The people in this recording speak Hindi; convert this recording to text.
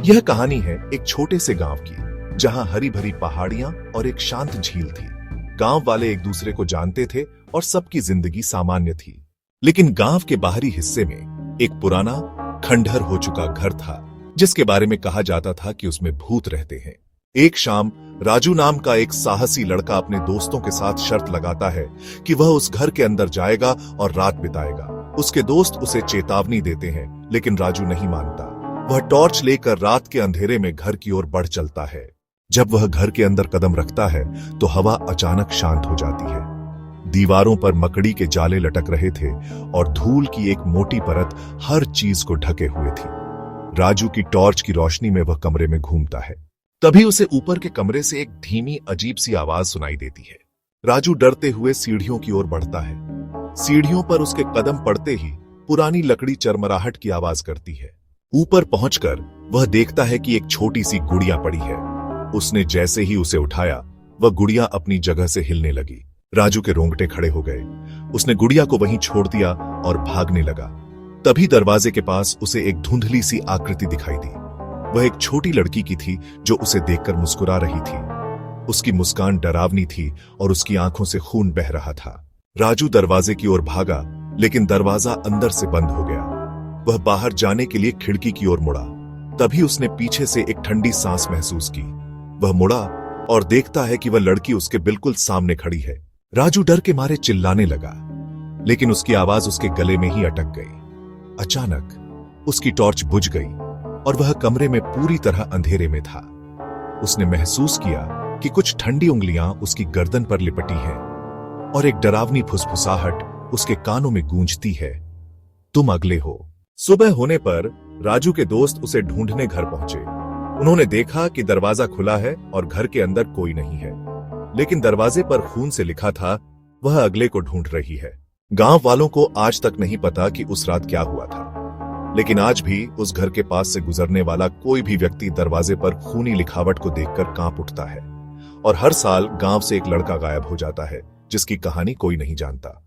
यह कहानी है एक छोटे से गांव की, जहां हरी भरी पहाड़ियां और एक शांत झील थी। गांव वाले एक दूसरे को जानते थे और सबकी जिंदगी सामान्य थी। लेकिन गांव के बाहरी हिस्से में एक पुराना खंडहर हो चुका घर था, जिसके बारे में कहा जाता था कि उसमें भूत रहते हैं। एक शाम राजू नाम का एक साहसी लड़का अपने दोस्तों के साथ शर्त लगाता है कि वह उस घर के अंदर जाएगा और रात बिताएगा। उसके दोस्त उसे चेतावनी देते हैं, लेकिन राजू नहीं मानता। वह टॉर्च लेकर रात के अंधेरे में घर की ओर बढ़ चलता है। जब वह घर के अंदर कदम रखता है तो हवा अचानक शांत हो जाती है। दीवारों पर मकड़ी के जाले लटक रहे थे और धूल की एक मोटी परत हर चीज को ढके हुए थी। राजू की टॉर्च की रोशनी में वह कमरे में घूमता है। तभी उसे ऊपर के कमरे से एक धीमी अजीब सी आवाज सुनाई देती है। राजू डरते हुए सीढ़ियों की ओर बढ़ता है। सीढ़ियों पर उसके कदम पड़ते ही पुरानी लकड़ी चरमराहट की आवाज करती है। ऊपर पहुंचकर वह देखता है कि एक छोटी सी गुड़िया पड़ी है। उसने जैसे ही उसे उठाया, वह गुड़िया अपनी जगह से हिलने लगी। राजू के रोंगटे खड़े हो गए। उसने गुड़िया को वहीं छोड़ दिया और भागने लगा। तभी दरवाजे के पास उसे एक धुंधली सी आकृति दिखाई दी। वह एक छोटी लड़की की थी जो उसे देखकर मुस्कुरा रही थी। उसकी मुस्कान डरावनी थी और उसकी आंखों से खून बह रहा था। राजू दरवाजे की ओर भागा, लेकिन दरवाजा अंदर से बंद हो गया। वह बाहर जाने के लिए खिड़की की ओर मुड़ा। तभी उसने पीछे से एक ठंडी सांस महसूस की। वह मुड़ा और देखता है कि वह लड़की उसके बिल्कुल सामने खड़ी है। राजू डर के मारे चिल्लाने लगा, लेकिन उसकी आवाज उसके गले में ही अटक गई। अचानक उसकी टॉर्च बुझ गई और वह कमरे में पूरी तरह अंधेरे में था। उसने महसूस किया कि कुछ ठंडी उंगलियां उसकी गर्दन पर लिपटी हैं और एक डरावनी फुसफुसाहट उसके कानों में गूंजती है, तुम अगले हो। सुबह होने पर राजू के दोस्त उसे ढूंढने घर पहुंचे। उन्होंने देखा कि दरवाजा खुला है और घर के अंदर कोई नहीं है, लेकिन दरवाजे पर खून से लिखा था, वह अगले को ढूंढ रही है। गांव वालों को आज तक नहीं पता कि उस रात क्या हुआ था, लेकिन आज भी उस घर के पास से गुजरने वाला कोई भी व्यक्ति दरवाजे पर खूनी लिखावट को देखकर कांप उठता है। और हर साल गांव से एक लड़का गायब हो जाता है, जिसकी कहानी कोई नहीं जानता।